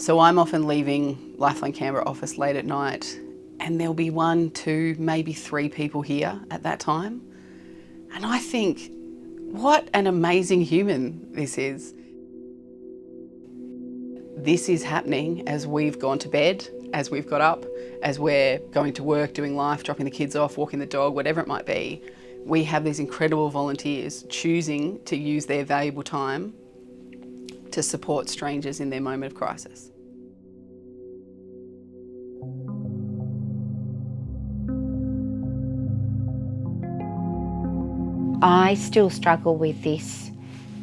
So I'm often leaving Lifeline Canberra office late at night and there'll be 1, 2, maybe 3 people here at that time. And I think, what an amazing human this is. This is happening as we've gone to bed, as we've got up, as we're going to work, doing life, dropping the kids off, walking the dog, whatever it might be. We have these incredible volunteers choosing to use their valuable time to support strangers in their moment of crisis. I still struggle with this.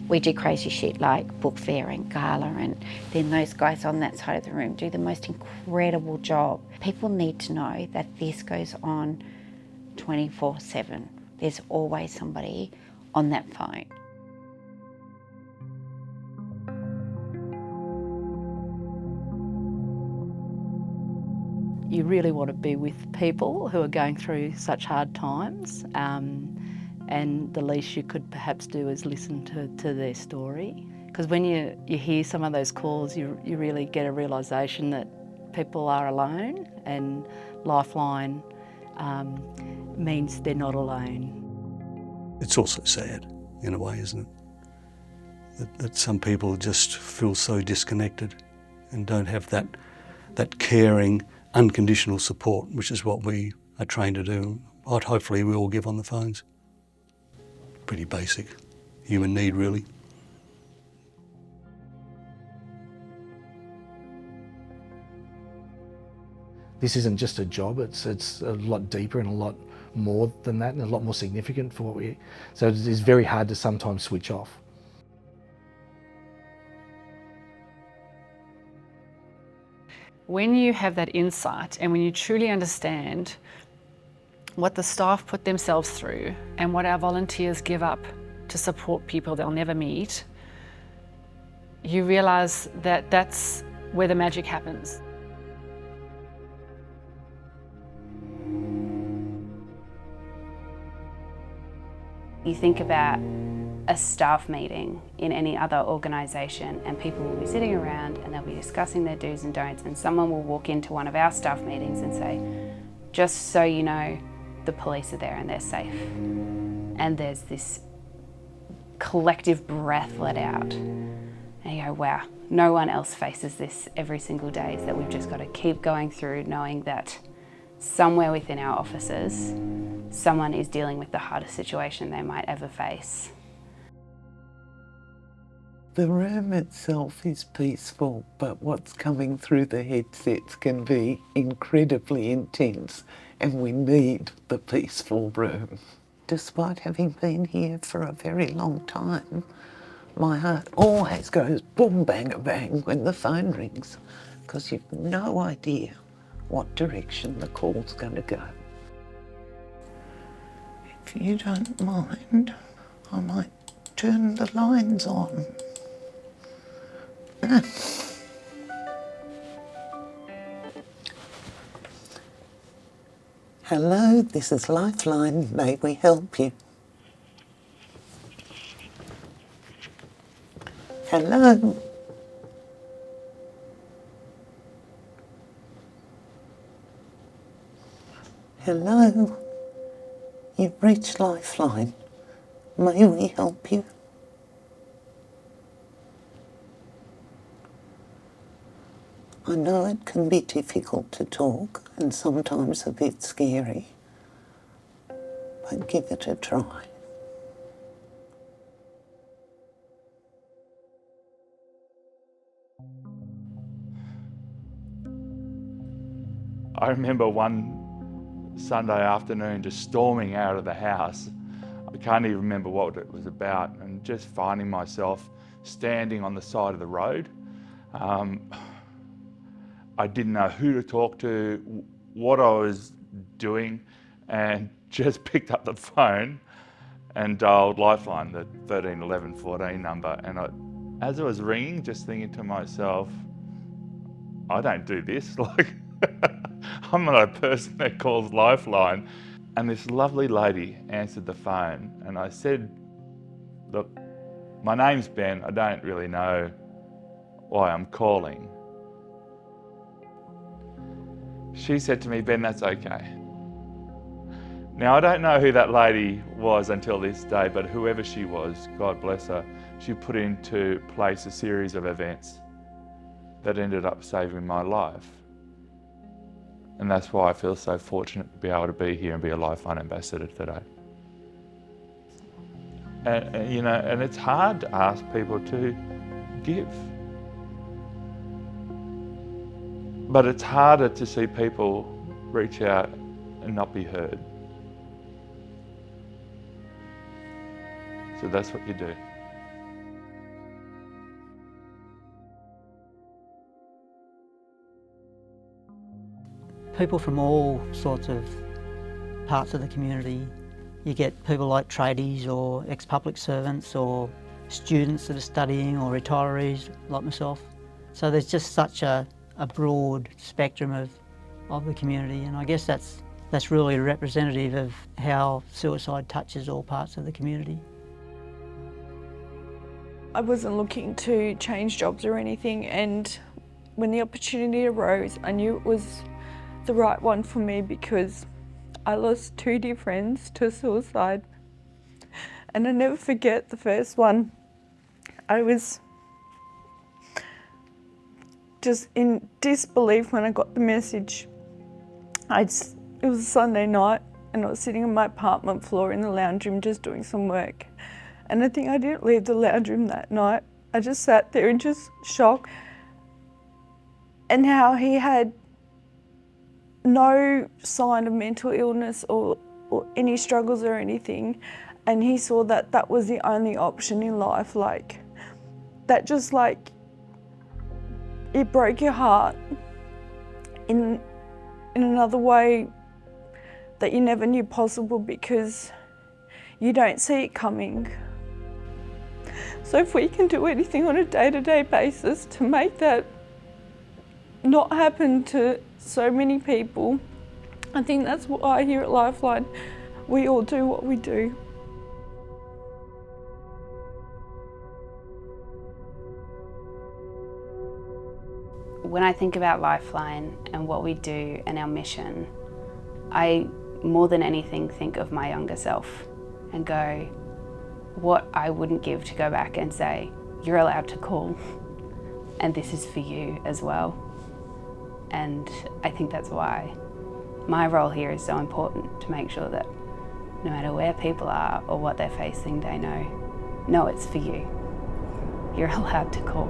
We do crazy shit like book fair and gala, and then those guys on that side of the room do the most incredible job. People need to know that this goes on 24/7. There's always somebody on that phone. You really want to be with people who are going through such hard times, and the least you could perhaps do is listen to their story. Because when you hear some of those calls, you really get a realisation that people are alone, and Lifeline means they're not alone. It's also sad, in a way, isn't it? That some people just feel so disconnected and don't have that caring, unconditional support, which is what we are trained to do. Hopefully we all give on the phones. Pretty basic human need, really. This isn't just a job, it's a lot deeper and a lot more than that, and a lot more significant for what we... So it is very hard to sometimes switch off. When you have that insight and when you truly understand what the staff put themselves through and what our volunteers give up to support people they'll never meet, you realise that that's where the magic happens. You think about a staff meeting in any other organisation and people will be sitting around and they'll be discussing their do's and don'ts, and someone will walk into one of our staff meetings and say, just so you know, the police are there and they're safe. And there's this collective breath let out. And you go, wow, no one else faces this every single day, so that we've just got to keep going through knowing that somewhere within our offices, someone is dealing with the hardest situation they might ever face. The room itself is peaceful, but what's coming through the headsets can be incredibly intense, and we need the peaceful room. Despite having been here for a very long time, my heart always goes boom, bang, a bang when the phone rings, because you've no idea what direction the call's going to go. If you don't mind, I might turn the lines on. Hello, this is Lifeline. May we help you? Hello? Hello? You've reached Lifeline. May we help you? I know it can be difficult to talk and sometimes a bit scary, but give it a try. I remember one Sunday afternoon just storming out of the house. I can't even remember what it was about, and just finding myself standing on the side of the road. I didn't know who to talk to, what I was doing, and just picked up the phone and dialed Lifeline, the 13 11 14 number. And as it was ringing, just thinking to myself, I don't do this. Like, I'm not a person that calls Lifeline. And this lovely lady answered the phone, and I said, look, my name's Ben. I don't really know why I'm calling, She said to me, "Ben, that's okay." Now, I don't know who that lady was until this day, but whoever she was, God bless her, she put into place a series of events that ended up saving my life. And that's why I feel so fortunate to be able to be here and be a Lifeline ambassador today. And you know, and it's hard to ask people to give. But it's harder to see people reach out and not be heard. So that's what you do. People from all sorts of parts of the community. You get people like tradies or ex-public servants or students that are studying or retirees like myself. So there's just such a broad spectrum of the community, and I guess that's really representative of how suicide touches all parts of the community. I wasn't looking to change jobs or anything, and when the opportunity arose, I knew it was the right one for me because I lost 2 dear friends to suicide. And I'll never forget the first one. I was just in disbelief when I got the message. It was a Sunday night and I was sitting on my apartment floor in the lounge room just doing some work. And I think I didn't leave the lounge room that night. I just sat there in just shock. And how he had no sign of mental illness or any struggles or anything, and he saw that that was the only option in life. Like, that just like, it broke your heart in another way that you never knew possible because you don't see it coming. So if we can do anything on a day-to-day basis to make that not happen to so many people, I think that's why here at Lifeline we all do what we do. When I think about Lifeline and what we do and our mission, I more than anything think of my younger self and go, what I wouldn't give to go back and say, you're allowed to call and this is for you as well. And I think that's why my role here is so important, to make sure that no matter where people are or what they're facing, they know it's for you. You're allowed to call.